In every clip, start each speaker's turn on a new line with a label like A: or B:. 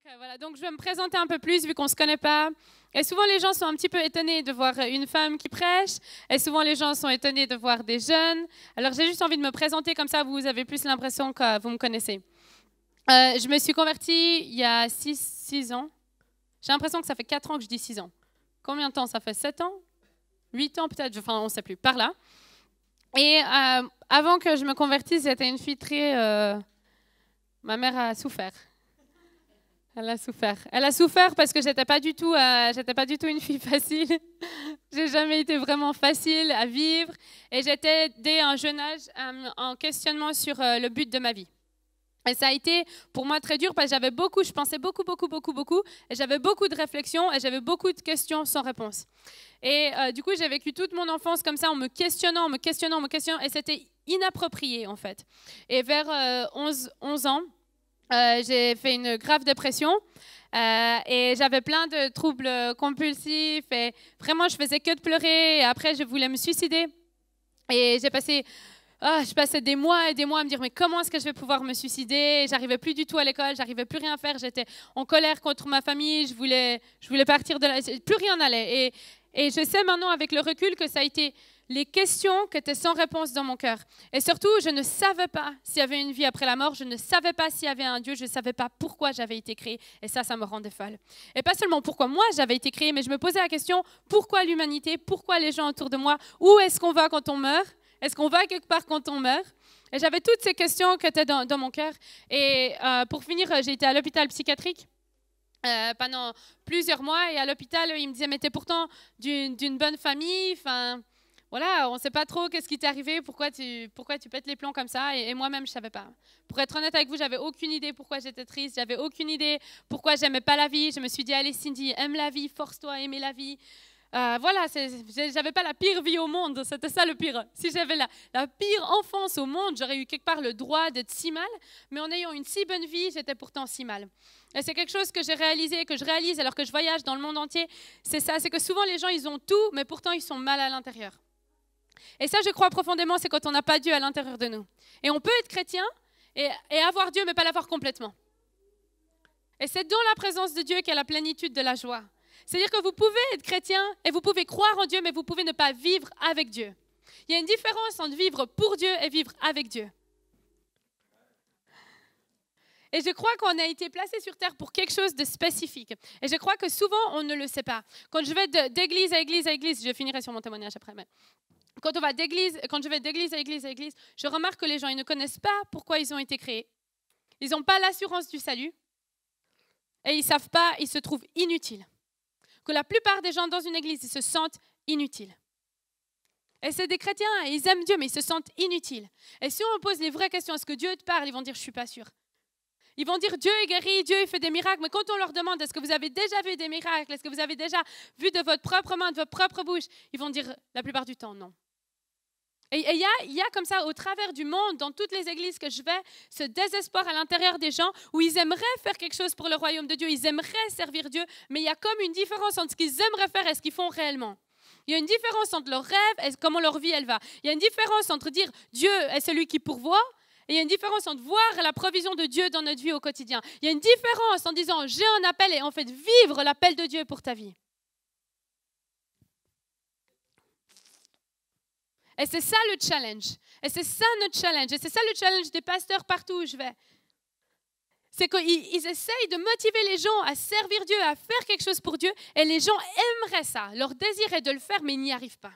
A: Voilà, donc je vais me présenter un peu plus vu qu'on ne se connaît pas. Et souvent les gens sont un petit peu étonnés de voir une femme qui prêche. Et souvent les gens sont étonnés de voir des jeunes. Alors j'ai juste envie de me présenter comme ça, vous avez plus l'impression que vous me connaissez. Je me suis convertie il y a 6 ans. J'ai l'impression que ça fait 4 ans que je dis 6 ans. Combien de temps ça fait? 7 ans? 8 ans peut-être? Enfin on ne sait plus, par là. Et avant que je me convertisse, j'étais une fille très... Ma mère a souffert. Elle a souffert. Elle a souffert parce que j'étais pas du tout une fille facile. J'ai jamais été vraiment facile à vivre. Et j'étais dès un jeune âge en questionnement sur le but de ma vie. Et ça a été pour moi très dur parce que je pensais beaucoup. Et j'avais beaucoup de réflexions et j'avais beaucoup de questions sans réponse. Et du coup, j'ai vécu toute mon enfance comme ça en me questionnant. Et c'était inapproprié en fait. Et vers 11 ans, j'ai fait une grave dépression et j'avais plein de troubles compulsifs et vraiment je faisais que de pleurer et après je voulais me suicider et je passais des mois et des mois à me dire mais comment est-ce que je vais pouvoir me suicider? J'arrivais plus du tout à l'école, j'arrivais plus rien à faire, j'étais en colère contre ma famille, je voulais partir de là, plus rien n'allait et je sais maintenant avec le recul que ça a été les questions qui étaient sans réponse dans mon cœur. Et surtout, je ne savais pas s'il y avait une vie après la mort, je ne savais pas s'il y avait un Dieu, je ne savais pas pourquoi j'avais été créée. Et ça me rendait folle. Et pas seulement pourquoi moi j'avais été créée, mais je me posais la question, pourquoi l'humanité, pourquoi les gens autour de moi, où est-ce qu'on va quand on meurt? Est-ce qu'on va quelque part quand on meurt? Et j'avais toutes ces questions qui étaient dans mon cœur. Et pour finir, j'ai été à l'hôpital psychiatrique. Pendant plusieurs mois et à l'hôpital, ils me disaient mais t'es pourtant d'une bonne famille, enfin voilà, on ne sait pas trop qu'est-ce qui t'est arrivé, pourquoi tu pètes les plombs comme ça et moi-même je ne savais pas. Pour être honnête avec vous, j'avais aucune idée pourquoi j'étais triste, j'avais aucune idée pourquoi j'aimais pas la vie. Je me suis dit allez Cindy, aime la vie, force-toi à aimer la vie. Voilà, j'avais pas la pire vie au monde, c'était ça le pire. Si j'avais la pire enfance au monde, j'aurais eu quelque part le droit d'être si mal, mais en ayant une si bonne vie, j'étais pourtant si mal. Et c'est quelque chose que j'ai réalisé, que je réalise alors que je voyage dans le monde entier, c'est ça, c'est que souvent les gens ils ont tout, mais pourtant ils sont mal à l'intérieur. Et ça je crois profondément, c'est quand on n'a pas Dieu à l'intérieur de nous. Et on peut être chrétien et avoir Dieu, mais pas l'avoir complètement. Et c'est dans la présence de Dieu qu'il y a la plénitude de la joie. C'est-à-dire que vous pouvez être chrétien et vous pouvez croire en Dieu, mais vous pouvez ne pas vivre avec Dieu. Il y a une différence entre vivre pour Dieu et vivre avec Dieu. Et je crois qu'on a été placé sur terre pour quelque chose de spécifique. Et je crois que souvent, on ne le sait pas. Quand je vais d'église à église, je finirai sur mon témoignage après, mais quand je vais d'église à église, je remarque que les gens ils ne connaissent pas pourquoi ils ont été créés. Ils n'ont pas l'assurance du salut et ils ne savent pas, ils se trouvent inutiles. Que la plupart des gens dans une église, ils se sentent inutiles. Et c'est des chrétiens, et ils aiment Dieu, mais ils se sentent inutiles. Et si on pose les vraies questions, est-ce que Dieu te parle? Ils vont dire, je ne suis pas sûre. Ils vont dire, Dieu est guéri, Dieu fait des miracles, mais quand on leur demande, est-ce que vous avez déjà vu des miracles? Est-ce que vous avez déjà vu de votre propre main, de votre propre bouche? Ils vont dire, la plupart du temps, non. Et il y a comme ça, au travers du monde, dans toutes les églises que je vais, ce désespoir à l'intérieur des gens où ils aimeraient faire quelque chose pour le royaume de Dieu, ils aimeraient servir Dieu, mais il y a comme une différence entre ce qu'ils aimeraient faire et ce qu'ils font réellement. Il y a une différence entre leurs rêves et comment leur vie elle va. Il y a une différence entre dire Dieu est celui qui pourvoit et il y a une différence entre voir la provision de Dieu dans notre vie au quotidien. Il y a une différence en disant j'ai un appel et en fait vivre l'appel de Dieu pour ta vie. Et c'est ça le challenge. Et c'est ça notre challenge. Et c'est ça le challenge des pasteurs partout où je vais. C'est qu'ils essayent de motiver les gens à servir Dieu, à faire quelque chose pour Dieu. Et les gens aimeraient ça. Leur désir est de le faire, mais ils n'y arrivent pas.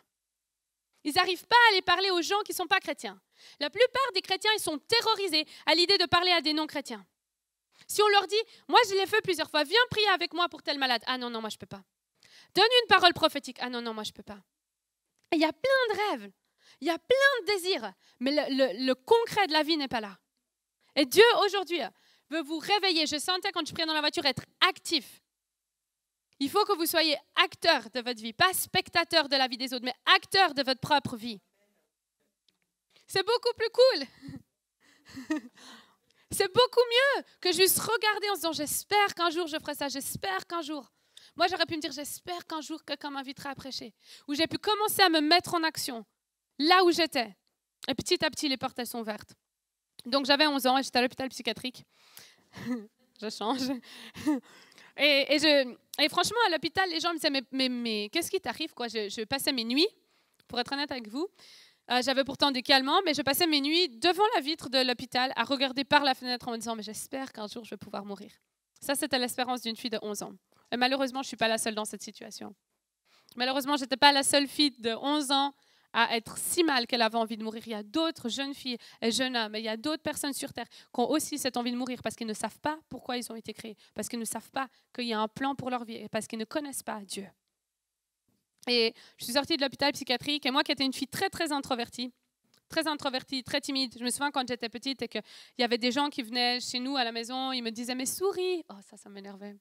A: Ils n'arrivent pas à aller parler aux gens qui ne sont pas chrétiens. La plupart des chrétiens, ils sont terrorisés à l'idée de parler à des non-chrétiens. Si on leur dit, moi je l'ai fait plusieurs fois, viens prier avec moi pour tel malade. Ah non, moi je ne peux pas. Donne une parole prophétique. Ah non, moi je ne peux pas. Et il y a plein de rêves. Il y a plein de désirs, mais le concret de la vie n'est pas là. Et Dieu, aujourd'hui, veut vous réveiller. Je sentais quand je priais dans la voiture être actif. Il faut que vous soyez acteur de votre vie, pas spectateur de la vie des autres, mais acteur de votre propre vie. C'est beaucoup plus cool. C'est beaucoup mieux que juste regarder en se disant j'espère qu'un jour je ferai ça, j'espère qu'un jour. Moi, j'aurais pu me dire j'espère qu'un jour quelqu'un m'invitera à prêcher. Où j'ai pu commencer à me mettre en action. Là où j'étais. Et petit à petit, les portes, elles sont ouvertes. Donc, j'avais 11 ans et j'étais à l'hôpital psychiatrique. je change. Et franchement, à l'hôpital, les gens me disaient, mais qu'est-ce qui t'arrive quoi? Je passais mes nuits, pour être honnête avec vous. J'avais pourtant des calmants, mais je passais mes nuits devant la vitre de l'hôpital à regarder par la fenêtre en me disant, mais j'espère qu'un jour, je vais pouvoir mourir. Ça, c'était l'espérance d'une fille de 11 ans. Et malheureusement, je ne suis pas la seule dans cette situation. Malheureusement, je n'étais pas la seule fille de 11 ans à être si mal qu'elle avait envie de mourir. Il y a d'autres jeunes filles et jeunes hommes, et il y a d'autres personnes sur Terre qui ont aussi cette envie de mourir parce qu'ils ne savent pas pourquoi ils ont été créés, parce qu'ils ne savent pas qu'il y a un plan pour leur vie et parce qu'ils ne connaissent pas Dieu. Et je suis sortie de l'hôpital psychiatrique et moi qui étais une fille très, très introvertie, très timide. Je me souviens quand j'étais petite et qu'il y avait des gens qui venaient chez nous à la maison, ils me disaient « mais souris ». Oh, ça m'énervait.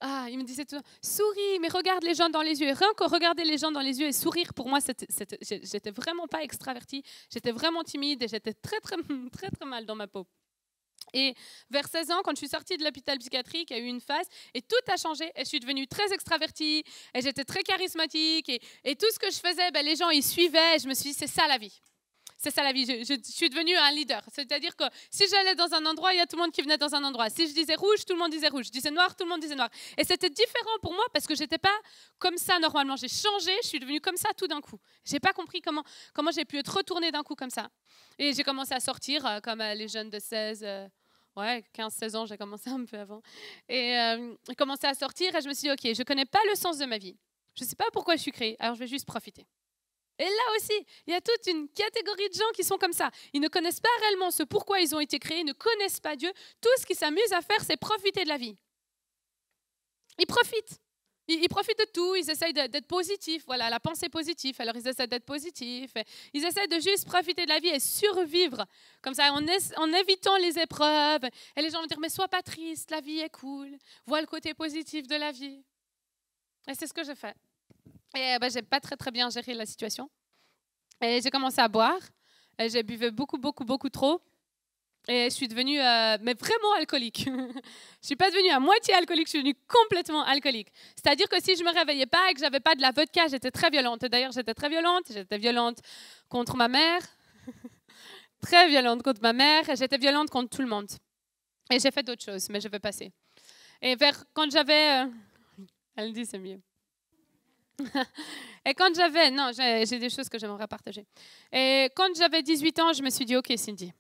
A: Ah, il me disait tout, souris, mais regarde les gens dans les yeux. Et rien que regarder les gens dans les yeux et sourire, pour moi, j'étais vraiment pas extravertie, j'étais vraiment timide et j'étais très, très, très, très mal dans ma peau. Et vers 16 ans, quand je suis sortie de l'hôpital psychiatrique, il y a eu une phase et tout a changé. Et je suis devenue très extravertie et j'étais très charismatique et tout ce que je faisais, les gens ils suivaient et je me suis dit, c'est ça la vie. C'est ça la vie, je suis devenue un leader. C'est-à-dire que si j'allais dans un endroit, il y a tout le monde qui venait dans un endroit. Si je disais rouge, tout le monde disait rouge. Je disais noir, tout le monde disait noir. Et c'était différent pour moi parce que je n'étais pas comme ça normalement. J'ai changé, je suis devenue comme ça tout d'un coup. Je n'ai pas compris comment j'ai pu être retournée d'un coup comme ça. Et j'ai commencé à sortir comme les jeunes de 15-16 ans, j'ai commencé un peu avant. Et j'ai commencé à sortir et je me suis dit, OK, je ne connais pas le sens de ma vie. Je ne sais pas pourquoi je suis créée, alors je vais juste profiter. Et là aussi, il y a toute une catégorie de gens qui sont comme ça. Ils ne connaissent pas réellement ce pourquoi ils ont été créés, ils ne connaissent pas Dieu. Tout ce qu'ils s'amusent à faire, c'est profiter de la vie. Ils profitent. Ils profitent de tout, ils essayent d'être positifs. Voilà, la pensée positive, alors ils essaient d'être positifs. Ils essaient de juste profiter de la vie et survivre, comme ça, en évitant les épreuves. Et les gens vont dire, mais sois pas triste, la vie est cool. Vois le côté positif de la vie. Et c'est ce que j'ai fait. Et je n'ai pas très, très bien géré la situation. Et j'ai commencé à boire. Et j'ai buvé beaucoup, beaucoup, beaucoup trop. Et je suis devenue mais vraiment alcoolique. Je ne suis pas devenue à moitié alcoolique, je suis devenue complètement alcoolique. C'est-à-dire que si je ne me réveillais pas et que je n'avais pas de la vodka, j'étais très violente. D'ailleurs, j'étais violente contre ma mère. Très violente contre ma mère. Et j'étais violente contre tout le monde. Et j'ai fait d'autres choses, mais je vais passer. Et quand j'avais... Elle dit, c'est mieux. Et quand j'avais... Non, j'ai des choses que j'aimerais partager. Et quand j'avais 18 ans, je me suis dit, OK, Cindy,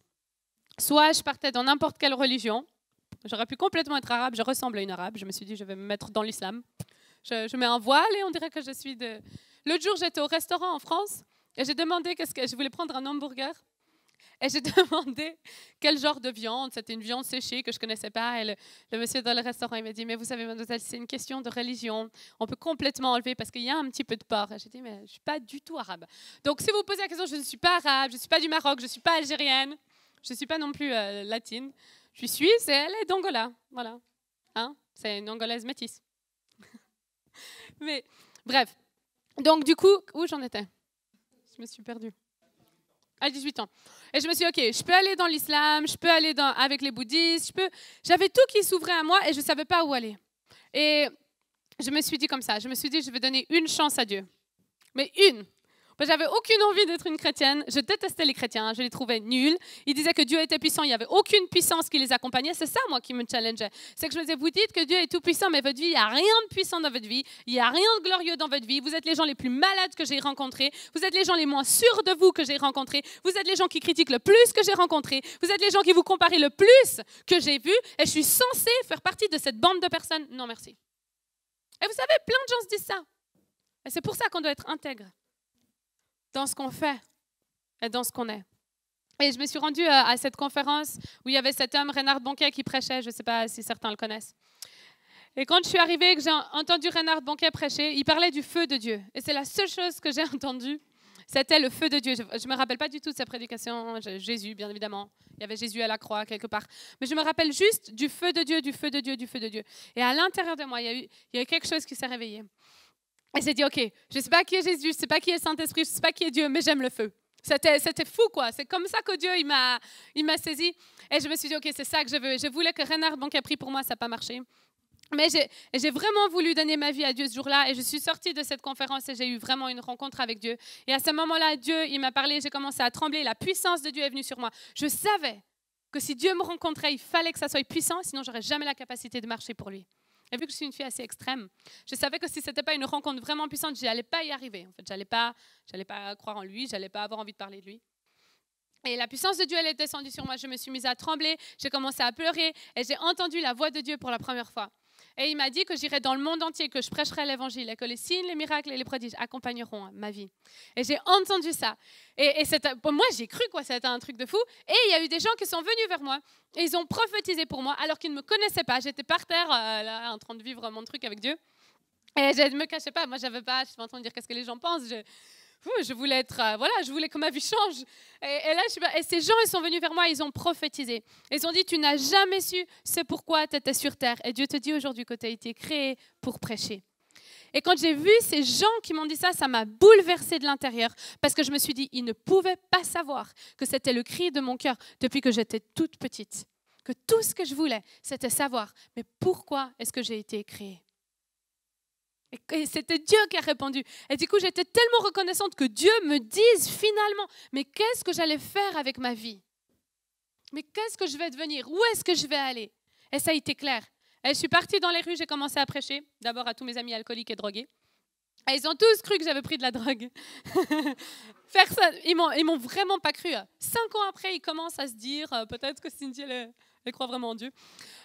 A: soit je partais dans n'importe quelle religion, j'aurais pu complètement être arabe, je ressemble à une arabe, je me suis dit, je vais me mettre dans l'islam. Je mets un voile et on dirait que je suis de... L'autre jour, j'étais au restaurant en France et j'ai demandé je voulais prendre un hamburger. Et j'ai demandé quel genre de viande. C'était une viande séchée que je ne connaissais pas. Et le monsieur dans le restaurant, il m'a dit, mais vous savez, mademoiselle, c'est une question de religion. On peut complètement enlever parce qu'il y a un petit peu de porc. Et j'ai dit, mais je ne suis pas du tout arabe. Donc, si vous posez la question, je ne suis pas arabe, je ne suis pas du Maroc, je ne suis pas algérienne, je ne suis pas non plus latine. Je suis suisse et elle est d'Angola. Voilà. Hein? C'est une Angolaise métisse. Mais bref. Donc, du coup, où j'en étais? Je me suis perdue. À 18 ans. Et je me suis dit, OK, je peux aller dans l'islam, je peux aller avec les bouddhistes, j'avais tout qui s'ouvrait à moi et je ne savais pas où aller. Et je me suis dit comme ça, je me suis dit, je vais donner une chance à Dieu. Mais une. J'avais aucune envie d'être une chrétienne. Je détestais les chrétiens, je les trouvais nuls. Ils disaient que Dieu était puissant, il n'y avait aucune puissance qui les accompagnait. C'est ça, moi, qui me challengeait. C'est que je me disais, vous dites que Dieu est tout puissant, mais votre vie, il n'y a rien de puissant dans votre vie. Il n'y a rien de glorieux dans votre vie. Vous êtes les gens les plus malades que j'ai rencontrés. Vous êtes les gens les moins sûrs de vous que j'ai rencontrés. Vous êtes les gens qui critiquent le plus que j'ai rencontrés. Vous êtes les gens qui vous comparent le plus que j'ai vu. Et je suis censée faire partie de cette bande de personnes. Non, merci. Et vous savez, plein de gens se disent ça. Et c'est pour ça qu'on doit être intègre dans ce qu'on fait et dans ce qu'on est. Et je me suis rendue à cette conférence où il y avait cet homme, Reinhard Bonnke, qui prêchait. Je ne sais pas si certains le connaissent. Et quand je suis arrivée et que j'ai entendu Reinhard Bonnke prêcher, il parlait du feu de Dieu. Et c'est la seule chose que j'ai entendue, c'était le feu de Dieu. Je ne me rappelle pas du tout de sa prédication. Jésus, bien évidemment. Il y avait Jésus à la croix, quelque part. Mais je me rappelle juste du feu de Dieu, du feu de Dieu, du feu de Dieu. Et à l'intérieur de moi, il y a eu quelque chose qui s'est réveillé. Et j'ai dit, OK, je ne sais pas qui est Jésus, je ne sais pas qui est Saint-Esprit, je ne sais pas qui est Dieu, mais j'aime le feu. C'était fou, quoi. C'est comme ça que Dieu, il m'a saisi. Et je me suis dit, OK, c'est ça que je veux. Je voulais que Reinhard Bonnke prie pour moi, ça n'a pas marché. Mais j'ai vraiment voulu donner ma vie à Dieu ce jour-là. Et je suis sortie de cette conférence et j'ai eu vraiment une rencontre avec Dieu. Et à ce moment-là, Dieu, il m'a parlé, j'ai commencé à trembler. La puissance de Dieu est venue sur moi. Je savais que si Dieu me rencontrait, il fallait que ça soit puissant, sinon j'aurais jamais la capacité de marcher pour lui. Et vu que je suis une fille assez extrême, je savais que si ce n'était pas une rencontre vraiment puissante, je n'allais pas y arriver. En fait, j'allais pas croire en lui, j'allais pas avoir envie de parler de lui. Et la puissance de Dieu, elle est descendue sur moi. Je me suis mise à trembler, j'ai commencé à pleurer et j'ai entendu la voix de Dieu pour la première fois. Et il m'a dit que j'irais dans le monde entier, que je prêcherais l'évangile et que les signes, les miracles et les prodiges accompagneront ma vie. Et j'ai entendu ça. Et pour moi, j'ai cru, quoi, c'était un truc de fou. Et il y a eu des gens qui sont venus vers moi et ils ont prophétisé pour moi alors qu'ils ne me connaissaient pas. J'étais par terre, là, en train de vivre mon truc avec Dieu. Et je ne me cachais pas. Moi, je n'avais pas, je suis en train de dire qu'est-ce que les gens pensent. Je voulais être, je voulais que ma vie change. Et là, et ces gens, ils sont venus vers moi, ils ont prophétisé. Ils ont dit, tu n'as jamais su ce pourquoi tu étais sur terre. Et Dieu te dit aujourd'hui que tu as été créé pour prêcher. Et quand j'ai vu ces gens qui m'ont dit ça, ça m'a bouleversée de l'intérieur. Parce que je me suis dit, ils ne pouvaient pas savoir que c'était le cri de mon cœur depuis que j'étais toute petite. Que tout ce que je voulais, c'était savoir, mais pourquoi est-ce que j'ai été créée ? Et c'était Dieu qui a répondu. Et du coup, j'étais tellement reconnaissante que Dieu me dise finalement, mais qu'est-ce que j'allais faire avec ma vie ? Mais qu'est-ce que je vais devenir ? Où est-ce que je vais aller ? Et ça a été clair. Et je suis partie dans les rues, j'ai commencé à prêcher, d'abord à tous mes amis alcooliques et drogués. Et ils ont tous cru que j'avais pris de la drogue. Personne, ils m'ont vraiment pas cru. 5 ans après, ils commencent à se dire, peut-être que Cindy, elle croit vraiment en Dieu.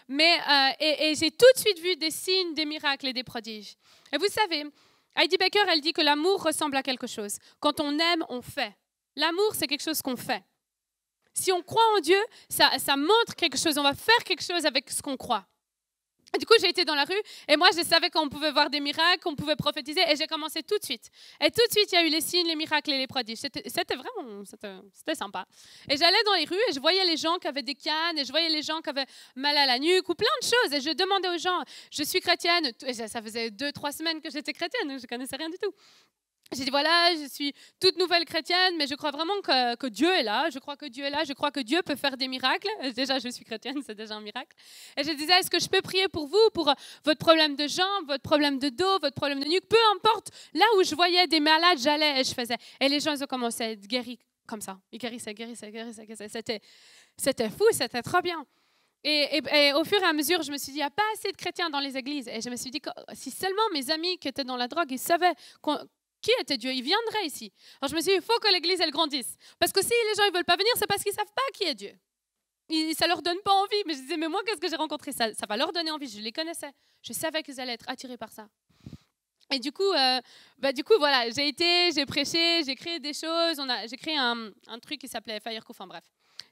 A: Mais, et j'ai tout de suite vu des signes, des miracles et des prodiges. Et vous savez, Heidi Baker, elle dit que l'amour ressemble à quelque chose. Quand on aime, on fait. L'amour, c'est quelque chose qu'on fait. Si on croit en Dieu, ça montre quelque chose. On va faire quelque chose avec ce qu'on croit. Et du coup, j'ai été dans la rue et moi, je savais qu'on pouvait voir des miracles, qu'on pouvait prophétiser et j'ai commencé tout de suite. Et tout de suite, il y a eu les signes, les miracles et les prodiges. C'était sympa. Et j'allais dans les rues et je voyais les gens qui avaient des cannes et je voyais les gens qui avaient mal à la nuque ou plein de choses. Et je demandais aux gens, je suis chrétienne. Et ça faisait 2-3 semaines que j'étais chrétienne, donc je ne connaissais rien du tout. J'ai dit, voilà, je suis toute nouvelle chrétienne, mais je crois vraiment que Dieu est là. Je crois que Dieu est là. Je crois que Dieu peut faire des miracles. Déjà, je suis chrétienne, c'est déjà un miracle. Et je disais, est-ce que je peux prier pour vous, pour votre problème de jambes, votre problème de dos, votre problème de nuque, peu importe. Là où je voyais des malades, j'allais et je faisais. Et les gens, ils ont commencé à être guéris comme ça. Ils guérissaient. C'était fou, c'était trop bien. Et au fur et à mesure, je me suis dit, il n'y a pas assez de chrétiens dans les églises. Et je me suis dit, si seulement mes amis qui étaient dans la drogue, ils savaient qui était Dieu, ils viendraient ici. Alors je me suis dit, il faut que l'église, elle grandisse. Parce que si les gens ne veulent pas venir, c'est parce qu'ils ne savent pas qui est Dieu. Ça ne leur donne pas envie. Mais je disais, mais moi, qu'est-ce que j'ai rencontré ? Ça va leur donner envie. Je les connaissais. Je savais qu'ils allaient être attirés par ça. Et du coup, voilà, j'ai prêché, j'ai créé des choses. J'ai créé un truc qui s'appelait Fire Coup. Enfin bref.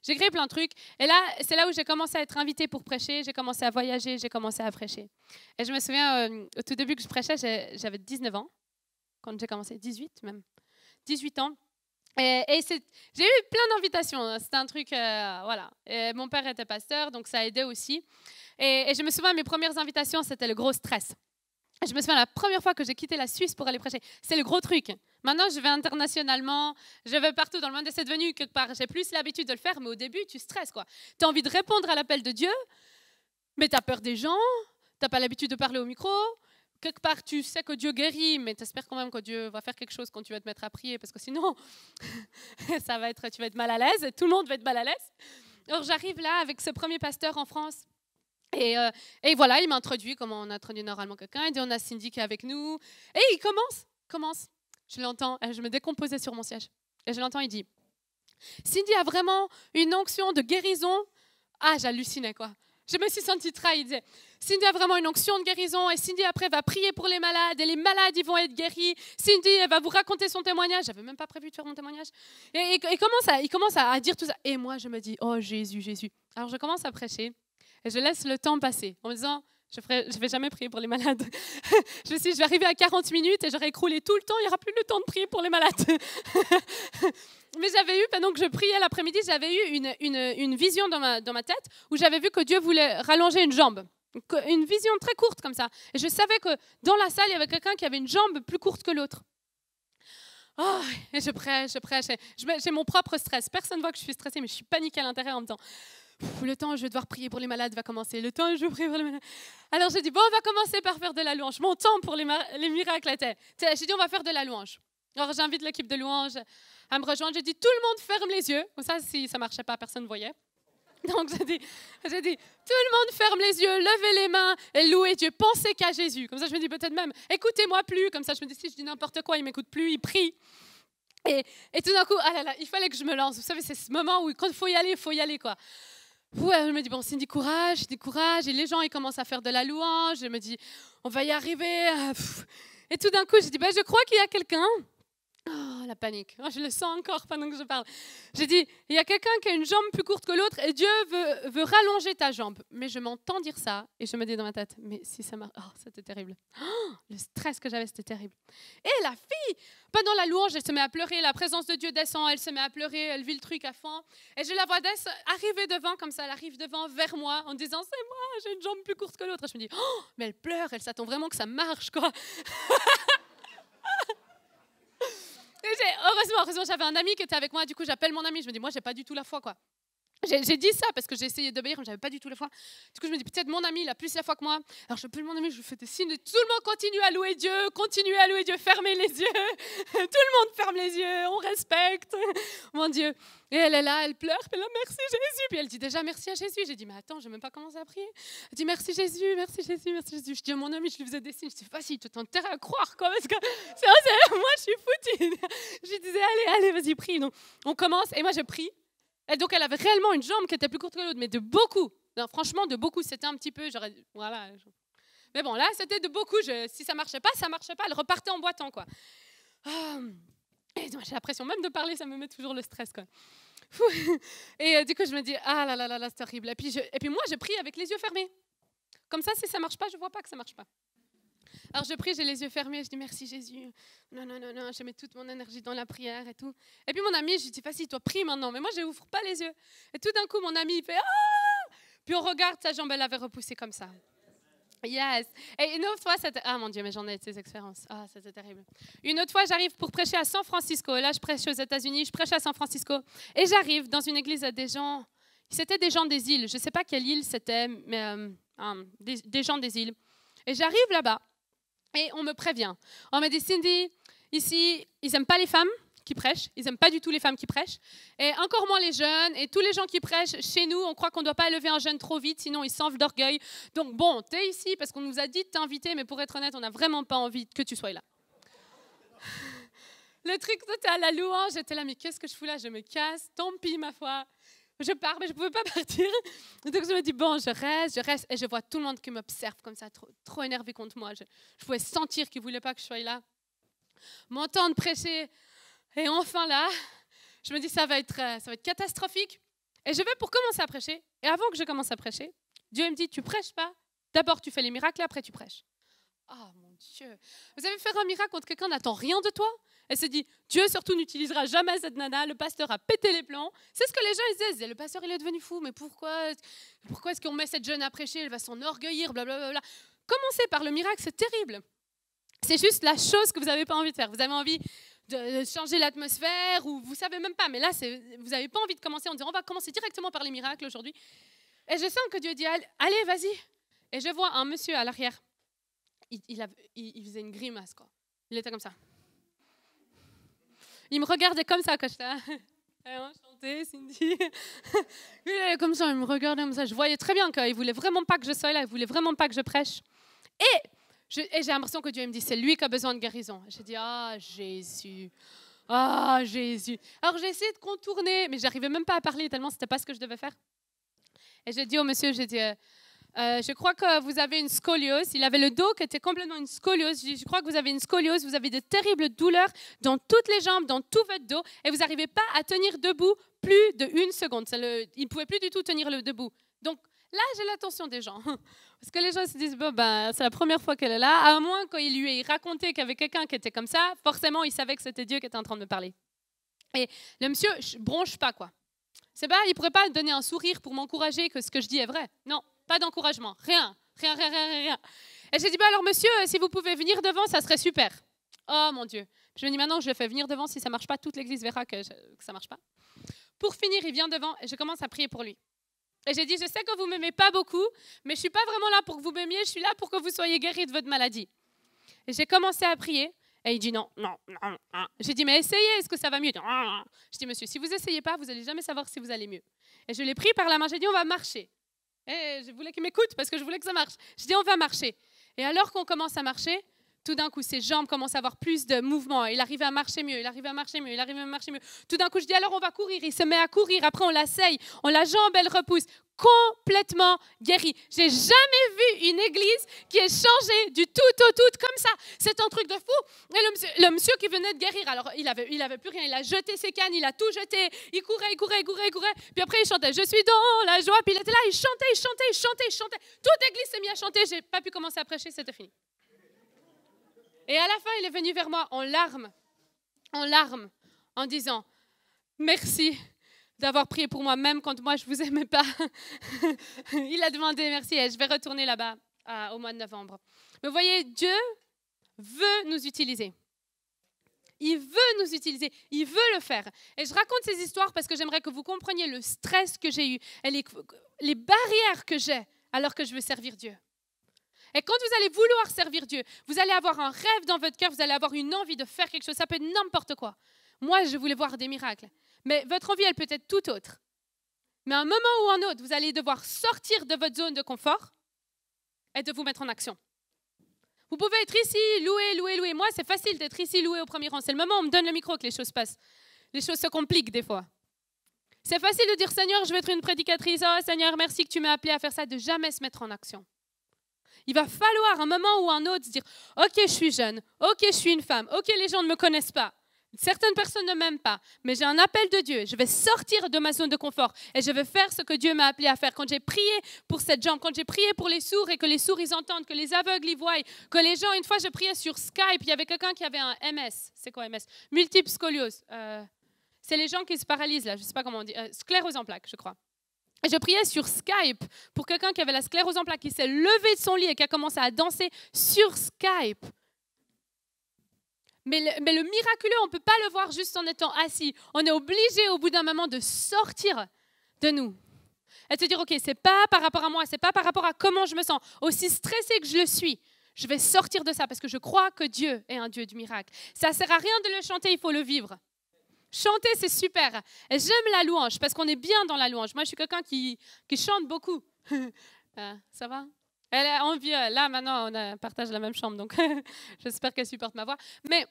A: J'ai créé plein de trucs. Et là, c'est là où j'ai commencé à être invitée pour prêcher. J'ai commencé à voyager, j'ai commencé à prêcher. Et je me souviens, au tout début que je prêchais, j'avais 19 ans. Quand j'ai commencé, 18 même. 18 ans. Et j'ai eu plein d'invitations. C'était un truc, voilà. Et mon père était pasteur, donc ça a aidé aussi. Et je me souviens, mes premières invitations, c'était le gros stress. Je me souviens, la première fois que j'ai quitté la Suisse pour aller prêcher, c'est le gros truc. Maintenant, je vais internationalement, je vais partout dans le monde et c'est devenu quelque part. J'ai plus l'habitude de le faire, mais au début, tu stresses, quoi. Tu as envie de répondre à l'appel de Dieu, mais tu as peur des gens, tu n'as pas l'habitude de parler au micro. Quelque part, tu sais que Dieu guérit, mais tu espères quand même que Dieu va faire quelque chose quand tu vas te mettre à prier, parce que sinon, tu vas être mal à l'aise, et tout le monde va être mal à l'aise. Alors, j'arrive là avec ce premier pasteur en France, et voilà, il m'a introduit, comme on introduit normalement quelqu'un, il dit, on a Cindy qui est avec nous, et il commence. Je l'entends, je me décomposais sur mon siège, et je l'entends, il dit, Cindy a vraiment une onction de guérison. Ah, j'hallucinais, quoi. Je me suis sentie trahie. Il disait, Cindy a vraiment une onction de guérison et Cindy après va prier pour les malades et les malades ils vont être guéris. Cindy elle va vous raconter son témoignage. J'avais même pas prévu de faire mon témoignage. Et il commence à dire tout ça. Et moi je me dis, oh Jésus. Alors je commence à prêcher et je laisse le temps passer en me disant, je vais jamais prier pour les malades. Je vais arriver à 40 minutes et j'aurai écroulé tout le temps. Il n'y aura plus le temps de prier pour les malades. Mais j'avais eu, pendant que je priais l'après-midi, j'avais eu une vision dans ma tête où j'avais vu que Dieu voulait rallonger une jambe. Une vision très courte comme ça. Et je savais que dans la salle, il y avait quelqu'un qui avait une jambe plus courte que l'autre. Oh, et je prêche. J'ai mon propre stress. Personne ne voit que je suis stressée, mais je suis paniquée à l'intérieur en me disant, le temps où je vais devoir prier pour les malades va commencer. Le temps où je vais prier pour les malades. Alors j'ai dit, bon, on va commencer par faire de la louange. Mon temps pour les miracles était. J'ai dit, on va faire de la louange. Alors j'invite l'équipe de louange à me rejoindre. J'ai dit, tout le monde ferme les yeux. Ça, si ça ne marchait pas, personne ne voyait. Donc j'ai dit, tout le monde ferme les yeux, levez les mains et louez Dieu, pensez qu'à Jésus. Comme ça, je me dis peut-être même, écoutez-moi plus. Comme ça, je me dis, si je dis n'importe quoi, il ne m'écoute plus, il prie. Et tout d'un coup, ah là là, il fallait que je me lance. Vous savez, c'est ce moment où quand il faut y aller, quoi. Ouais, je me dis, bon, Cindy, courage. Et les gens, ils commencent à faire de la louange. Je me dis, on va y arriver. Et tout d'un coup, je dis, je crois qu'il y a quelqu'un. Oh, la panique. Oh, je le sens encore pendant que je parle. J'ai dit, il y a quelqu'un qui a une jambe plus courte que l'autre et Dieu veut rallonger ta jambe. Mais je m'entends dire ça et je me dis dans ma tête, mais si ça marche, oh, c'était terrible. Oh, le stress que j'avais, c'était terrible. Et la fille, pendant la louange, elle se met à pleurer, la présence de Dieu descend, elle se met à pleurer, elle vit le truc à fond. Et je la vois arriver devant, comme ça, elle arrive devant vers moi en disant, c'est moi, j'ai une jambe plus courte que l'autre. Et je me dis, oh, mais elle pleure, elle s'attend vraiment que ça marche, quoi. Heureusement, j'avais un ami qui était avec moi. Du coup, j'appelle mon ami. Je me dis, moi, j'ai pas du tout la foi, quoi. J'ai dit ça parce que j'ai essayé d'obéir, mais j'avais pas du tout la foi. Du coup, je me dis, peut-être mon ami, il a plus la foi que moi. Alors, je appelle mon ami, je lui fais des signes. Tout le monde continue à louer Dieu, fermez les yeux. Tout le monde ferme les yeux, on respecte. Mon Dieu. Et elle est là, elle pleure. Puis là, merci Jésus. Puis elle dit déjà merci à Jésus. J'ai dit, mais attends, je n'ai même pas commencé à prier. Elle dit, merci Jésus, merci Jésus, merci Jésus. Je dis à mon ami, je lui faisais des signes. Je dis, vas-y, tu as intérêt à croire, quoi. Parce que moi, je suis foutue. Je lui disais, allez, vas-y, prie. Donc, on commence. Et moi, je prie. Et donc, elle avait réellement une jambe qui était plus courte que l'autre, mais de beaucoup. Non, franchement, de beaucoup. C'était un petit peu, voilà. Mais bon, là, c'était de beaucoup. Si ça marchait pas, elle repartait en boitant, quoi. Et j'ai l'impression même de parler, ça me met toujours le stress, quoi. Et du coup, je me dis, ah là là là, c'est horrible. Et puis moi, je prie avec les yeux fermés. Comme ça, si ça marche pas, je vois pas que ça marche pas. Alors je prie, j'ai les yeux fermés, je dis merci Jésus. Non, je mets toute mon énergie dans la prière et tout. Et puis mon ami, je lui dis, vas-y, toi prie maintenant. Mais moi, je n'ouvre pas les yeux. Et tout d'un coup, mon ami, il fait, ah! Puis on regarde, sa jambe, elle avait repoussé comme ça. Yes. Et une autre fois, ah mon Dieu, mais j'en ai de ces expériences. Ah, c'était terrible. Une autre fois, j'arrive pour prêcher à San Francisco. Et là, je prêche aux États-Unis, je prêche à San Francisco. Et j'arrive dans une église à des gens, c'était des gens des îles. Je ne sais pas quelle île c'était, mais des gens des îles. Et j'arrive là-bas. Et on me prévient. On me dit, Cindy, ici, ils n'aiment pas les femmes qui prêchent. Ils n'aiment pas du tout les femmes qui prêchent. Et encore moins les jeunes. Et tous les gens qui prêchent, chez nous, on croit qu'on ne doit pas élever un jeune trop vite, sinon ils s'enflent d'orgueil. Donc bon, tu es ici parce qu'on nous a dit de t'inviter, mais pour être honnête, on n'a vraiment pas envie que tu sois là. Le truc, c'était à la louange. J'étais là, mais qu'est-ce que je fous là? Je me casse. Tant pis, ma foi. Je pars, mais je ne pouvais pas partir. Donc je me dis, bon, je reste. Et je vois tout le monde qui m'observe comme ça, trop énervé contre moi. Je pouvais sentir qu'ils ne voulaient pas que je sois là. Mon temps de prêcher. Et enfin là, je me dis, ça va être catastrophique. Et je vais pour commencer à prêcher. Et avant que je commence à prêcher, Dieu me dit, tu prêches pas. D'abord, tu fais les miracles, et après, tu prêches. Oh mon Dieu. Vous avez fait un miracle quand quelqu'un n'attend rien de toi? Elle se dit, Dieu surtout n'utilisera jamais cette nana, le pasteur a pété les plombs. C'est ce que les gens ils disaient, le pasteur il est devenu fou, mais pourquoi est-ce qu'on met cette jeune à prêcher, elle va s'enorgueillir, blablabla. Commencez par le miracle, c'est terrible. C'est juste la chose que vous n'avez pas envie de faire. Vous avez envie de changer l'atmosphère, ou vous ne savez même pas, mais là, vous n'avez pas envie de commencer en disant, on va commencer directement par les miracles aujourd'hui. Et je sens que Dieu dit, allez, vas-y. Et je vois un monsieur à l'arrière, il faisait une grimace, quoi. Il était comme ça. Il me regardait comme ça quand j'étais là. Enchantée, Cindy. Il était comme ça, il me regardait comme ça. Je voyais très bien qu'il ne voulait vraiment pas que je sois là, il ne voulait vraiment pas que je prêche. Et j'ai l'impression que Dieu me dit, c'est lui qui a besoin de guérison. J'ai dit, ah Jésus, ah Jésus. Alors j'ai essayé de contourner, mais je n'arrivais même pas à parler tellement ce n'était pas ce que je devais faire. Et j'ai dit au monsieur, j'ai dit, je crois que vous avez une scoliose. Il avait le dos qui était complètement une scoliose. Je crois que vous avez une scoliose. Vous avez de terribles douleurs dans toutes les jambes, dans tout votre dos. Et vous n'arrivez pas à tenir debout plus d'1 seconde. Il ne pouvait plus du tout tenir le debout. Donc là, j'ai l'attention des gens. Parce que les gens se disent, c'est la première fois qu'elle est là. À moins qu'il lui ait raconté qu'il y avait quelqu'un qui était comme ça, forcément, il savait que c'était Dieu qui était en train de me parler. Et le monsieur ne bronche pas, quoi. C'est pas, il ne pourrait pas donner un sourire pour m'encourager que ce que je dis est vrai. Non. Pas d'encouragement, rien. Et j'ai dit, alors monsieur, si vous pouvez venir devant, ça serait super. Oh mon Dieu. Je me dis, maintenant je le fais venir devant, si ça ne marche pas, toute l'église verra que ça ne marche pas. Pour finir, il vient devant et je commence à prier pour lui. Et j'ai dit, je sais que vous ne m'aimez pas beaucoup, mais je ne suis pas vraiment là pour que vous m'aimiez, je suis là pour que vous soyez guéris de votre maladie. Et j'ai commencé à prier Et il dit non, non, non, non. J'ai dit, mais essayez, est-ce que ça va mieux? Il dit, non, non. Je dis, monsieur, si vous essayez pas, vous n'allez jamais savoir si vous allez mieux. Et je l'ai pris par la main, j'ai dit, on va marcher. Et je voulais qu'il m'écoute parce que je voulais que ça marche. Je dis, on va marcher. Et alors qu'on commence à marcher, tout d'un coup, ses jambes commencent à avoir plus de mouvement. Il arrive à marcher mieux, il arrive à marcher mieux, il arrive à marcher mieux. Tout d'un coup, je dis, alors on va courir. Il se met à courir. Après, on l'essaye. On la jambe, elle repousse. Complètement guéri. J'ai jamais vu une église qui est changée du tout au tout comme ça. C'est un truc de fou. Et le monsieur qui venait de guérir, alors il avait plus rien. Il a jeté ses cannes, il a tout jeté. Il courait. Puis après, il chantait. Je suis dans la joie. Puis il était là, il chantait. Toute l'église s'est mise à chanter. J'ai pas pu commencer à prêcher, c'était fini. Et à la fin, il est venu vers moi en larmes, en disant « Merci d'avoir prié pour moi, même quand moi, je ne vous aimais pas. » Il a demandé « Merci, et je vais retourner là-bas au mois de novembre. » Mais vous voyez, Dieu veut nous utiliser. Il veut nous utiliser, il veut le faire. Et je raconte ces histoires parce que j'aimerais que vous compreniez le stress que j'ai eu et les barrières que j'ai alors que je veux servir Dieu. Et quand vous allez vouloir servir Dieu, vous allez avoir un rêve dans votre cœur, vous allez avoir une envie de faire quelque chose, ça peut être n'importe quoi. Moi, je voulais voir des miracles, mais votre envie, elle peut être tout autre. Mais à un moment ou un autre, vous allez devoir sortir de votre zone de confort et de vous mettre en action. Vous pouvez être ici, louer. Moi, c'est facile d'être ici, louer au premier rang. C'est le moment où on me donne le micro que les choses passent. Les choses se compliquent des fois. C'est facile de dire, Seigneur, je vais être une prédicatrice. Oh, Seigneur, merci que tu m'as appelé à faire ça, de jamais se mettre en action. Il va falloir un moment ou un autre se dire, ok, je suis jeune, ok, je suis une femme, ok, les gens ne me connaissent pas, certaines personnes ne m'aiment pas, mais j'ai un appel de Dieu, je vais sortir de ma zone de confort et je vais faire ce que Dieu m'a appelé à faire. Quand j'ai prié pour cette jambe, quand j'ai prié pour les sourds et que les sourds ils entendent, que les aveugles ils voient, que les gens, une fois je priais sur Skype, il y avait quelqu'un qui avait un MS, c'est quoi MS? Multiple scoliose, c'est les gens qui se paralysent là, je ne sais pas comment on dit, sclérose en plaques je crois. Et je priais sur Skype pour quelqu'un qui avait la sclérose en plaques, qui s'est levé de son lit et qui a commencé à danser sur Skype. Mais le miraculeux, on ne peut pas le voir juste en étant assis. On est obligé au bout d'un moment de sortir de nous. Et de se dire, ok, ce n'est pas par rapport à moi, ce n'est pas par rapport à comment je me sens. Aussi stressée que je le suis, je vais sortir de ça parce que je crois que Dieu est un Dieu du miracle. Ça ne sert à rien de le chanter, il faut le vivre. Chanter, c'est super. Et j'aime la louange parce qu'on est bien dans la louange. Moi, je suis quelqu'un qui chante beaucoup. Ça va? Elle est envieuse. Là, maintenant, on partage la même chambre, donc j'espère qu'elle supporte ma voix. Mais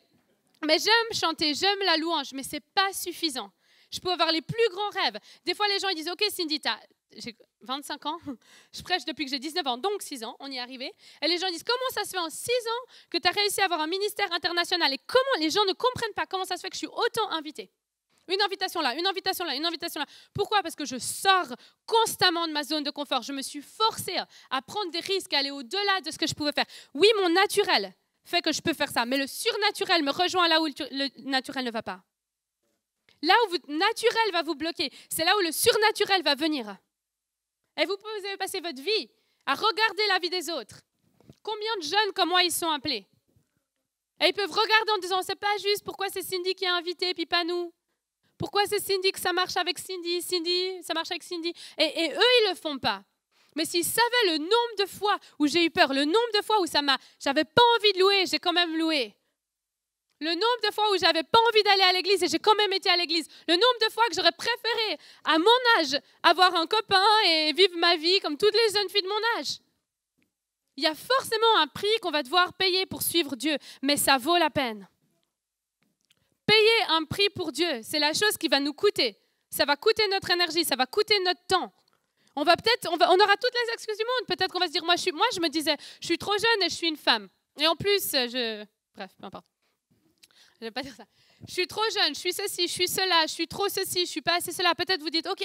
A: j'aime chanter, j'aime la louange, mais ce n'est pas suffisant. Je peux avoir les plus grands rêves. Des fois, les gens ils disent « Ok, Cindy, j'ai 25 ans, je prêche depuis que j'ai 19 ans, donc 6 ans, on y est arrivé. » Et les gens disent « Comment ça se fait en 6 ans que tu as réussi à avoir un ministère international ?» Et comment les gens ne comprennent pas comment ça se fait que je suis autant invitée. Une invitation là, une invitation là, une invitation là. Pourquoi? Parce que je sors constamment de ma zone de confort. Je me suis forcée à prendre des risques, à aller au-delà de ce que je pouvais faire. Oui, mon naturel fait que je peux faire ça, mais le surnaturel me rejoint là où le naturel ne va pas. Là où votre naturel va vous bloquer, c'est là où le surnaturel va venir. Et vous pouvez passer votre vie à regarder la vie des autres. Combien de jeunes comme moi ils sont appelés? Et ils peuvent regarder en disant, c'est pas juste, pourquoi c'est Cindy qui est invitée, puis pas nous? Pourquoi c'est Cindy que ça marche avec Cindy, ça marche avec Cindy? Et eux, ils ne le font pas. Mais s'ils savaient le nombre de fois où j'ai eu peur, le nombre de fois où j'avais pas envie de louer, j'ai quand même loué. Le nombre de fois où j'avais pas envie d'aller à l'église et j'ai quand même été à l'église. Le nombre de fois que j'aurais préféré, à mon âge, avoir un copain et vivre ma vie comme toutes les jeunes filles de mon âge. Il y a forcément un prix qu'on va devoir payer pour suivre Dieu, mais ça vaut la peine. Payer un prix pour Dieu, c'est la chose qui va nous coûter. Ça va coûter notre énergie, ça va coûter notre temps. On aura toutes les excuses du monde. Peut-être qu'on va se dire, moi je me disais, je suis trop jeune et je suis une femme. Et en plus, bref, peu importe. Je ne vais pas dire ça. Je suis trop jeune, je suis ceci, je suis cela, je suis trop ceci, je suis pas assez cela. Peut-être vous dites, ok,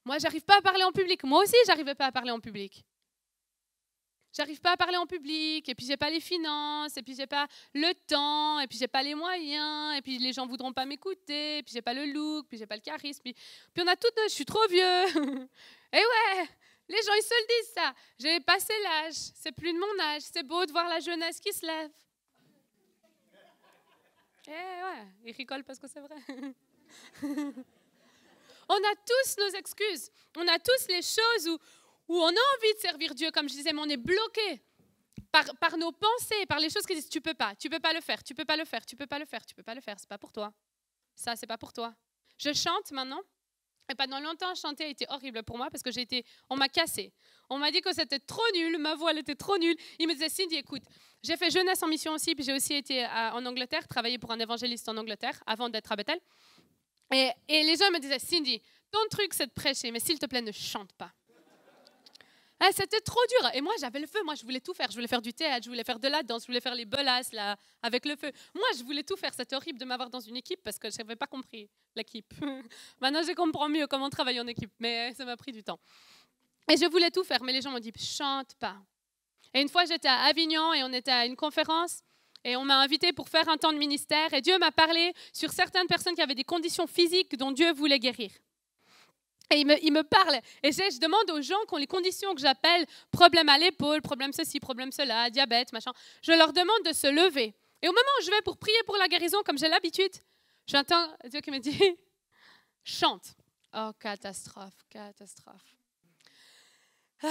A: moi j'arrive pas à parler en public. Moi aussi, j'arrivais pas à parler en public. J'arrive pas à parler en public, et puis j'ai pas les finances, et puis j'ai pas le temps, et puis j'ai pas les moyens, et puis les gens voudront pas m'écouter, et puis j'ai pas le look, puis j'ai pas le charisme, puis on a tout, je suis trop vieux. Et ouais, les gens ils se le disent ça. J'ai passé l'âge, c'est plus de mon âge, c'est beau de voir la jeunesse qui se lève. Eh ouais, ils rigolent parce que c'est vrai. On a tous nos excuses, on a tous les choses où on a envie de servir Dieu, comme je disais, mais on est bloqué par nos pensées, par les choses qui disent tu peux pas le faire, tu peux pas le faire, tu peux pas le faire, tu peux pas le faire, c'est pas pour toi. Ça, c'est pas pour toi. Je chante maintenant. Et pendant longtemps, chanter a été horrible pour moi parce que on m'a cassé. On m'a dit que c'était trop nul, ma voix elle était trop nulle. Il me disait, Cindy, écoute, j'ai fait jeunesse en mission aussi, puis j'ai aussi été en Angleterre, travailler pour un évangéliste en Angleterre avant d'être à Bethel. Et les gens me disaient, Cindy, ton truc c'est de prêcher, mais s'il te plaît, ne chante pas. Ah, c'était trop dur. Et moi, j'avais le feu. Moi, je voulais tout faire. Je voulais faire du théâtre, je voulais faire de la danse, je voulais faire les bolasses là, avec le feu. Moi, je voulais tout faire. C'était horrible de m'avoir dans une équipe parce que je n'avais pas compris l'équipe. Maintenant, je comprends mieux comment travailler en équipe, mais ça m'a pris du temps. Et je voulais tout faire, mais les gens m'ont dit, chante pas. Et une fois, j'étais à Avignon et on était à une conférence. Et on m'a invité pour faire un temps de ministère. Et Dieu m'a parlé sur certaines personnes qui avaient des conditions physiques dont Dieu voulait guérir. Et il me parle. Et je demande aux gens qui ont les conditions que j'appelle problème à l'épaule, problème ceci, problème cela, diabète, machin. Je leur demande de se lever. Et au moment où je vais pour prier pour la guérison, comme j'ai l'habitude, j'entends Dieu qui me dit chante. Oh, catastrophe, catastrophe. Et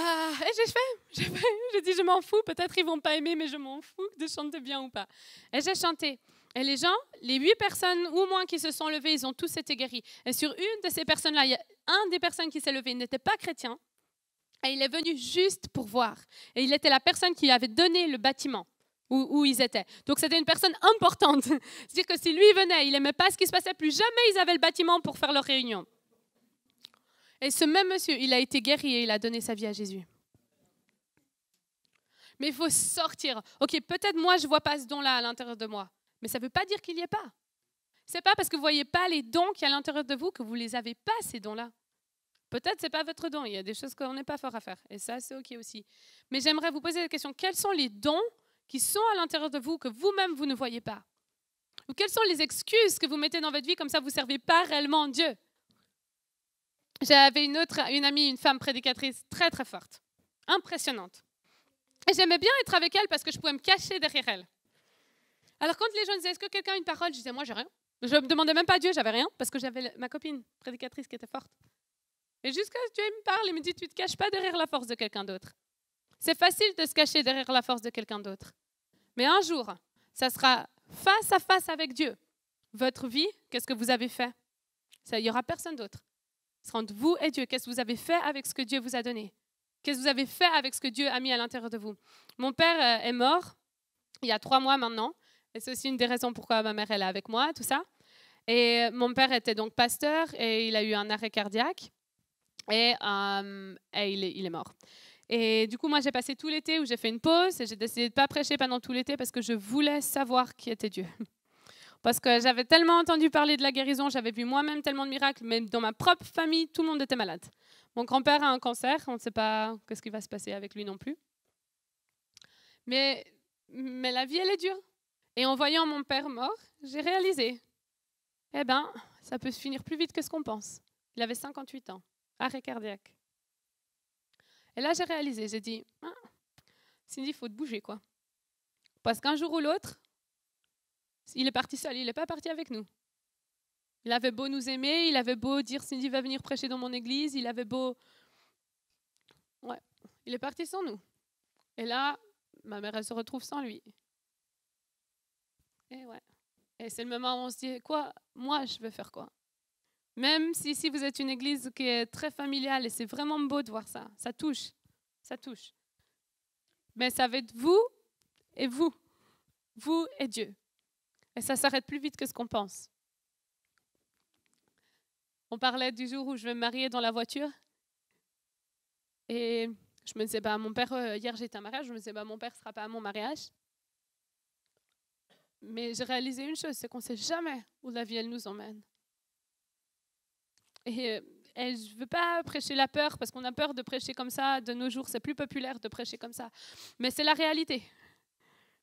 A: j'ai dit je m'en fous, peut-être ils vont pas aimer, mais je m'en fous de chanter bien ou pas. Et j'ai chanté. Et les gens, les 8 personnes ou moins qui se sont levées, ils ont tous été guéris. Et sur une de ces personnes-là, il y a un des personnes qui s'est levé, il n'était pas chrétien, et il est venu juste pour voir. Et il était la personne qui avait donné le bâtiment où ils étaient. Donc c'était une personne importante. C'est-à-dire que si lui venait, il n'aimait pas ce qui se passait, plus jamais ils avaient le bâtiment pour faire leur réunion. Et ce même monsieur, il a été guéri et il a donné sa vie à Jésus. Mais il faut sortir. Ok, peut-être moi, je ne vois pas ce don-là à l'intérieur de moi. Mais ça ne veut pas dire qu'il n'y ait pas. Ce n'est pas parce que vous ne voyez pas les dons qu'il y a à l'intérieur de vous que vous ne les avez pas, ces dons-là. Peut-être ce n'est pas votre don. Il y a des choses qu'on n'est pas fort à faire. Et ça, c'est OK aussi. Mais j'aimerais vous poser la question. Quels sont les dons qui sont à l'intérieur de vous que vous-même, vous ne voyez pas? Ou quelles sont les excuses que vous mettez dans votre vie comme ça, vous ne servez pas réellement Dieu? J'avais une amie, une femme prédicatrice très, très forte. Impressionnante. Et j'aimais bien être avec elle parce que je pouvais me cacher derrière elle. Alors quand les gens disaient, est-ce que quelqu'un a une parole? Je disais, moi, j'ai rien. Je ne me demandais même pas à Dieu, j'avais rien, parce que j'avais ma copine prédicatrice qui était forte. Et jusqu'à ce que Dieu me parle, il me dit, tu ne te caches pas derrière la force de quelqu'un d'autre. C'est facile de se cacher derrière la force de quelqu'un d'autre. Mais un jour, ça sera face à face avec Dieu. Votre vie, qu'est-ce que vous avez fait? Il n'y aura personne d'autre. Ce sera entre vous et Dieu. Qu'est-ce que vous avez fait avec ce que Dieu vous a donné? Qu'est-ce que vous avez fait avec ce que Dieu a mis à l'intérieur de vous? Mon père est mort il y a 3 mois maintenant. Et c'est aussi une des raisons pourquoi ma mère elle est avec moi, tout ça. Et mon père était donc pasteur et il a eu un arrêt cardiaque et il est mort. Et du coup, moi, j'ai passé tout l'été où j'ai fait une pause et j'ai décidé de ne pas prêcher pendant tout l'été parce que je voulais savoir qui était Dieu. Parce que j'avais tellement entendu parler de la guérison, j'avais vu moi-même tellement de miracles, mais dans ma propre famille, tout le monde était malade. Mon grand-père a un cancer, on ne sait pas ce qui va se passer avec lui non plus. Mais la vie, elle est dure. Et en voyant mon père mort, j'ai réalisé, ça peut se finir plus vite que ce qu'on pense. Il avait 58 ans, arrêt cardiaque. Et là, j'ai réalisé, j'ai dit, Cindy, il faut te bouger, quoi. Parce qu'un jour ou l'autre, il est parti seul, il n'est pas parti avec nous. Il avait beau nous aimer, il avait beau dire, Cindy va venir prêcher dans mon église, il avait beau... Ouais, il est parti sans nous. Et là, ma mère, elle se retrouve sans lui. Et c'est le moment où on se dit, quoi, moi, je veux faire quoi? Même si ici, vous êtes une église qui est très familiale, et c'est vraiment beau de voir ça. Ça touche. Mais ça va être vous et vous. Vous et Dieu. Et ça s'arrête plus vite que ce qu'on pense. On parlait du jour où je vais me marier dans la voiture. Et je me disais, mon père, hier j'étais à un mariage, je me disais, mon père ne sera pas à mon mariage. Mais j'ai réalisé une chose, c'est qu'on ne sait jamais où la vie elle nous emmène. Et je ne veux pas prêcher la peur, parce qu'on a peur de prêcher comme ça. De nos jours, c'est plus populaire de prêcher comme ça. Mais c'est la réalité.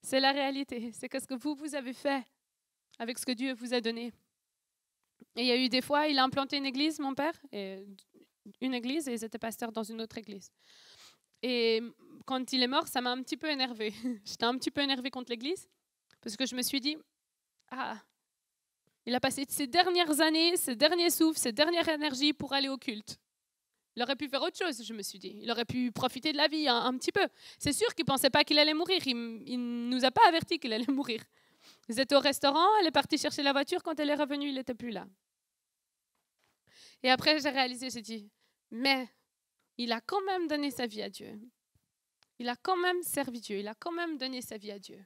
A: C'est la réalité. C'est ce que vous avez fait avec ce que Dieu vous a donné. Et il y a eu des fois, il a implanté une église, mon père, et ils étaient pasteurs dans une autre église. Et quand il est mort, ça m'a un petit peu énervée. J'étais un petit peu énervée contre l'église. Parce que je me suis dit, il a passé ses dernières années, ses derniers souffles, ses dernières énergies pour aller au culte. Il aurait pu faire autre chose, je me suis dit. Il aurait pu profiter de la vie un petit peu. C'est sûr qu'il ne pensait pas qu'il allait mourir. Il ne nous a pas averti qu'il allait mourir. Ils étaient au restaurant, elle est partie chercher la voiture. Quand elle est revenue, il n'était plus là. Et après, j'ai réalisé, j'ai dit, mais il a quand même donné sa vie à Dieu. Il a quand même servi Dieu. Il a quand même donné sa vie à Dieu.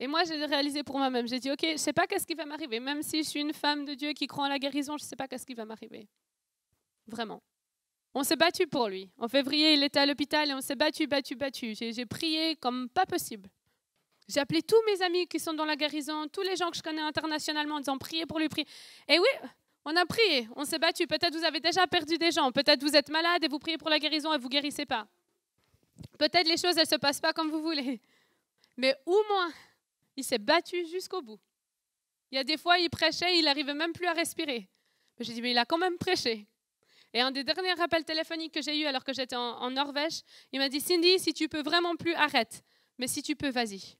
A: Et moi, j'ai réalisé pour moi-même. J'ai dit, OK, je ne sais pas qu'est-ce qui va m'arriver. Même si je suis une femme de Dieu qui croit en la guérison, je ne sais pas qu'est-ce qui va m'arriver. Vraiment. On s'est battu pour lui. En février, il était à l'hôpital et on s'est battu. J'ai prié comme pas possible. J'ai appelé tous mes amis qui sont dans la guérison, tous les gens que je connais internationalement en disant priez pour lui, priez. Et oui, on a prié, on s'est battu. Peut-être vous avez déjà perdu des gens, peut-être vous êtes malade et vous priez pour la guérison et vous ne guérissez pas. Peut-être les choses, elles ne se passent pas comme vous voulez. Mais au moins, il s'est battu jusqu'au bout. Il y a des fois, il prêchait, il n'arrivait même plus à respirer. J'ai dit, mais il a quand même prêché. Et un des derniers appels téléphoniques que j'ai eu alors que j'étais en Norvège, il m'a dit, Cindy, si tu peux vraiment plus, arrête. Mais si tu peux, vas-y.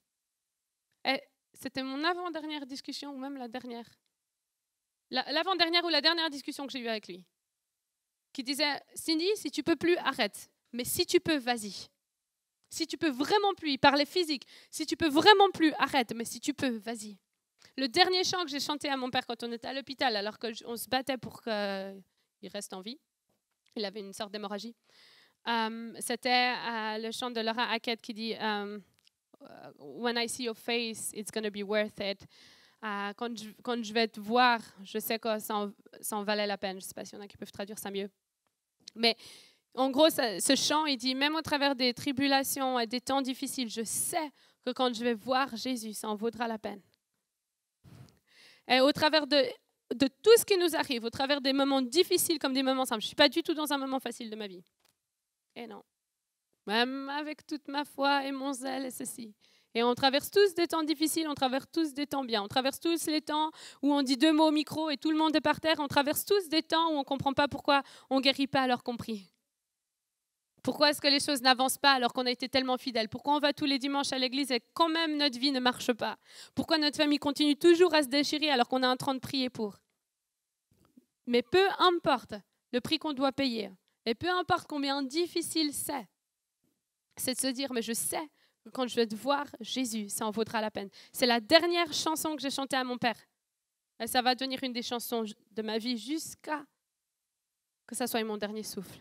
A: Et c'était mon avant-dernière discussion, ou même la dernière. L'avant-dernière ou la dernière discussion que j'ai eue avec lui. Qui disait, Cindy, si tu peux plus, arrête. Mais si tu peux, vas-y. Si tu peux vraiment plus, il parlait physique. Si tu peux vraiment plus, arrête. Mais si tu peux, vas-y. Le dernier chant que j'ai chanté à mon père quand on était à l'hôpital, alors qu'on se battait pour qu'il reste en vie, il avait une sorte d'hémorragie, c'était le chant de Laura Hackett qui dit When I see your face, it's going to be worth it. Quand je vais te voir, je sais que ça en valait la peine. Je ne sais pas s'il y en a qui peuvent traduire ça mieux. Mais en gros, ce chant, il dit, même au travers des tribulations et des temps difficiles, je sais que quand je vais voir Jésus, ça en vaudra la peine. Et au travers de tout ce qui nous arrive, au travers des moments difficiles comme des moments simples, je ne suis pas du tout dans un moment facile de ma vie. Et non. Même avec toute ma foi et mon zèle et ceci. Et on traverse tous des temps difficiles, on traverse tous des temps bien. On traverse tous les temps où on dit 2 mots au micro et tout le monde est par terre. On traverse tous des temps où on ne comprend pas pourquoi on ne guérit pas alors qu'on prie. Pourquoi est-ce que les choses n'avancent pas alors qu'on a été tellement fidèles? Pourquoi on va tous les dimanches à l'église et quand même notre vie ne marche pas? Pourquoi notre famille continue toujours à se déchirer alors qu'on est en train de prier pour? Mais peu importe le prix qu'on doit payer, et peu importe combien difficile c'est de se dire, mais je sais que quand je vais te voir Jésus, ça en vaudra la peine. C'est la dernière chanson que j'ai chantée à mon père. Et ça va devenir une des chansons de ma vie jusqu'à que ça soit mon dernier souffle.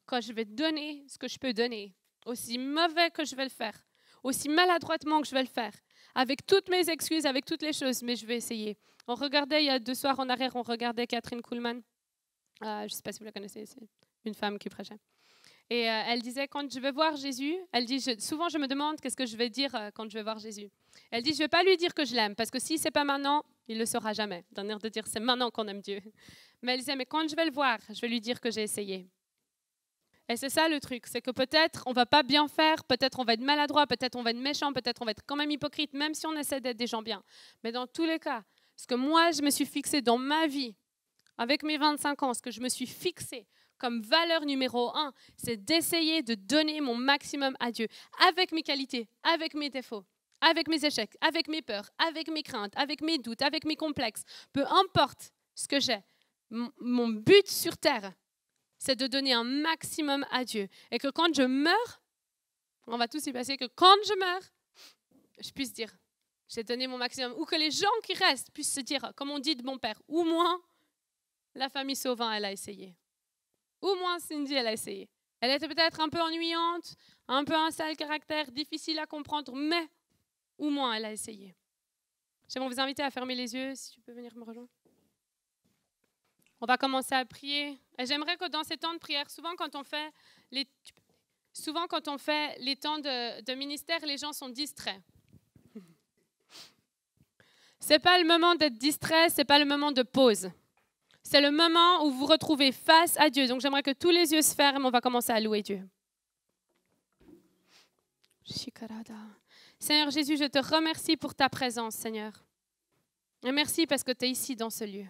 A: Quand je vais donner ce que je peux donner, aussi mauvais que je vais le faire, aussi maladroitement que je vais le faire, avec toutes mes excuses, avec toutes les choses, mais je vais essayer. On regardait, il y a 2 soirs en arrière, on regardait Catherine Kuhlman. Je ne sais pas si vous la connaissez, c'est une femme qui prêchait. Et elle disait, quand je vais voir Jésus, elle dit, souvent je me demande qu'est-ce que je vais dire quand je vais voir Jésus. Elle dit, je ne vais pas lui dire que je l'aime, parce que si ce n'est pas maintenant, il ne le saura jamais. D'un air de dire, c'est maintenant qu'on aime Dieu. Mais elle disait, mais quand je vais le voir, je vais lui dire que j'ai essayé. Et c'est ça le truc, c'est que peut-être on ne va pas bien faire, peut-être on va être maladroit, peut-être on va être méchant, peut-être on va être quand même hypocrite, même si on essaie d'être des gens bien. Mais dans tous les cas, ce que moi je me suis fixé dans ma vie, avec mes 25 ans, ce que je me suis fixé comme valeur numéro 1, c'est d'essayer de donner mon maximum à Dieu, avec mes qualités, avec mes défauts, avec mes échecs, avec mes peurs, avec mes craintes, avec mes doutes, avec mes complexes. Peu importe ce que j'ai, mon but sur terre, c'est de donner un maximum à Dieu. Et que quand je meurs, on va tous y passer, que quand je meurs, je puisse dire, j'ai donné mon maximum. Ou que les gens qui restent puissent se dire, comme on dit de mon père, au moins la famille Sauvin, elle a essayé. Au moins Cindy, elle a essayé. Elle était peut-être un peu ennuyante, un peu un sale caractère, difficile à comprendre, mais au moins elle a essayé. J'aimerais vous inviter à fermer les yeux, si tu peux venir me rejoindre. On va commencer à prier. Et j'aimerais que dans ces temps de prière, souvent quand on fait les temps de ministère, les gens sont distraits. Ce n'est pas le moment d'être distrait, ce n'est pas le moment de pause. C'est le moment où vous vous retrouvez face à Dieu. Donc j'aimerais que tous les yeux se ferment, on va commencer à louer Dieu. Seigneur Jésus, je te remercie pour ta présence, Seigneur. Et merci parce que tu es ici dans ce lieu.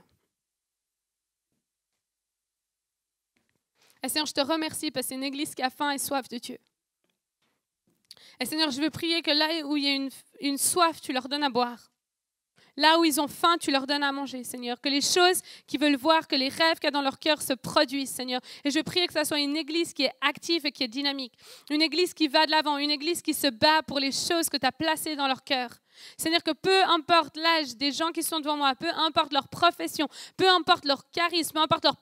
A: Et Seigneur, je te remercie parce que c'est une église qui a faim et soif de Dieu. Et Seigneur, je veux prier que là où il y a une soif, tu leur donnes à boire. Là où ils ont faim, tu leur donnes à manger, Seigneur. Que les choses qu'ils veulent voir, que les rêves qu'il y a dans leur cœur se produisent, Seigneur. Et je prie que ça soit une église qui est active et qui est dynamique. Une église qui va de l'avant, une église qui se bat pour les choses que tu as placées dans leur cœur. Seigneur, que peu importe l'âge des gens qui sont devant moi, peu importe leur profession, peu importe leur charisme, peu importe leur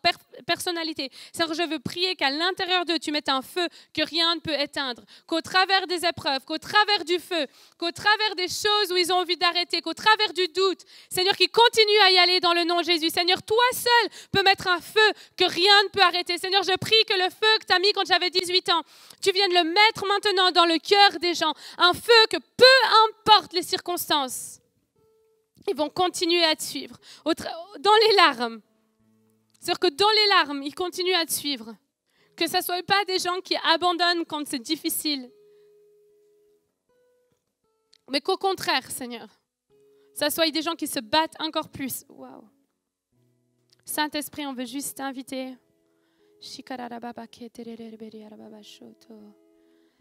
A: personnalité, Seigneur, je veux prier qu'à l'intérieur d'eux, tu mettes un feu que rien ne peut éteindre, qu'au travers des épreuves, qu'au travers du feu, qu'au travers des choses où ils ont envie d'arrêter, qu'au travers du doute, Seigneur, qu'ils continuent à y aller dans le nom de Jésus. Seigneur, toi seul peux mettre un feu que rien ne peut arrêter. Seigneur, je prie que le feu que tu as mis quand j'avais 18 ans, tu viennes le mettre maintenant dans le cœur des gens. Un feu que peu importe les circonstances, ils vont continuer à te suivre. Dans les larmes. C'est-à-dire que dans les larmes, ils continuent à te suivre. Que ce ne soit pas des gens qui abandonnent quand c'est difficile. Mais qu'au contraire, Seigneur, ça soit des gens qui se battent encore plus. Wow. Saint-Esprit, on veut juste t'inviter.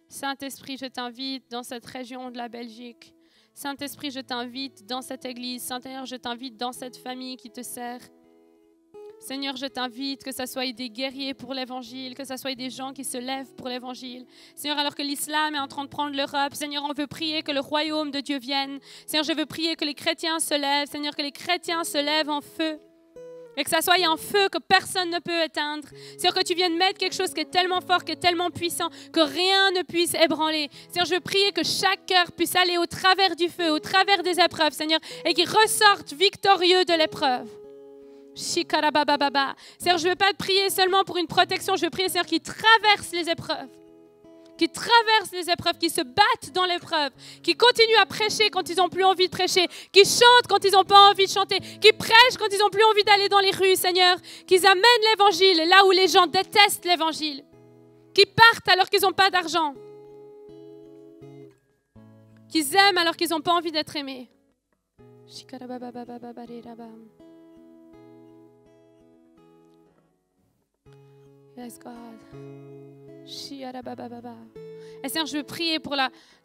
A: Saint-Esprit, je t'invite dans cette région de la Belgique. Saint-Esprit, je t'invite dans cette église. Saint-Seigneur, je t'invite dans cette famille qui te sert. Seigneur, je t'invite que ce soit des guerriers pour l'évangile, que ce soit des gens qui se lèvent pour l'évangile. Seigneur, alors que l'islam est en train de prendre l'Europe, Seigneur, on veut prier que le royaume de Dieu vienne. Seigneur, je veux prier que les chrétiens se lèvent. Seigneur, que les chrétiens se lèvent en feu. Et que ça soit un feu que personne ne peut éteindre. Seigneur, que tu viennes mettre quelque chose qui est tellement fort, qui est tellement puissant, que rien ne puisse ébranler. Seigneur, je veux prier que chaque cœur puisse aller au travers du feu, au travers des épreuves, Seigneur, et qu'il ressorte victorieux de l'épreuve. Seigneur, je ne veux pas te prier seulement pour une protection, je veux prier, Seigneur, qui traverse les épreuves. Qui traversent les épreuves, qui se battent dans l'épreuve, qui continuent à prêcher quand ils n'ont plus envie de prêcher, qui chantent quand ils n'ont pas envie de chanter, qui prêchent quand ils n'ont plus envie d'aller dans les rues, Seigneur, qu'ils amènent l'évangile là où les gens détestent l'évangile, qui partent alors qu'ils n'ont pas d'argent, qu'ils aiment alors qu'ils n'ont pas envie d'être aimés. Yes, God. Et Seigneur, je veux prier pour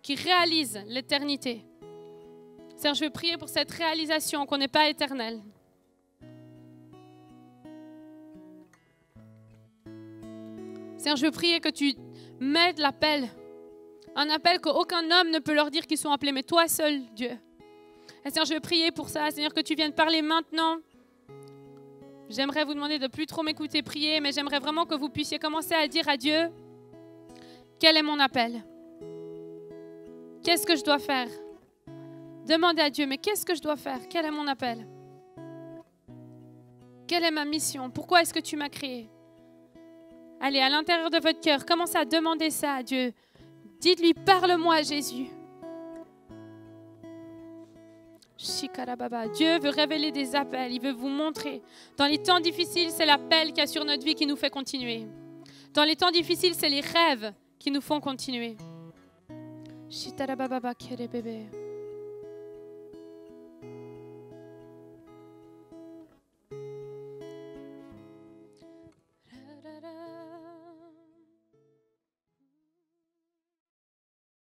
A: qui réalise l'éternité. Seigneur, je veux prier pour cette réalisation qu'on n'est pas éternel. Seigneur, je veux prier que tu mettes l'appel. Un appel qu'aucun homme ne peut leur dire qu'ils sont appelés, mais toi seul, Dieu. Et Seigneur, je veux prier pour ça. Seigneur, que tu viennes parler maintenant. J'aimerais vous demander de plus trop m'écouter prier, mais j'aimerais vraiment que vous puissiez commencer à dire à Dieu, quel est mon appel? Qu'est-ce que je dois faire? Demandez à Dieu, mais qu'est-ce que je dois faire? Quel est mon appel? Quelle est ma mission? Pourquoi est-ce que tu m'as créé? Allez, à l'intérieur de votre cœur, commencez à demander ça à Dieu. Dites-lui, parle-moi Jésus. Dieu veut révéler des appels, il veut vous montrer. Dans les temps difficiles, c'est l'appel qu'il y a sur notre vie qui nous fait continuer. Dans les temps difficiles, c'est les rêves qui nous font continuer.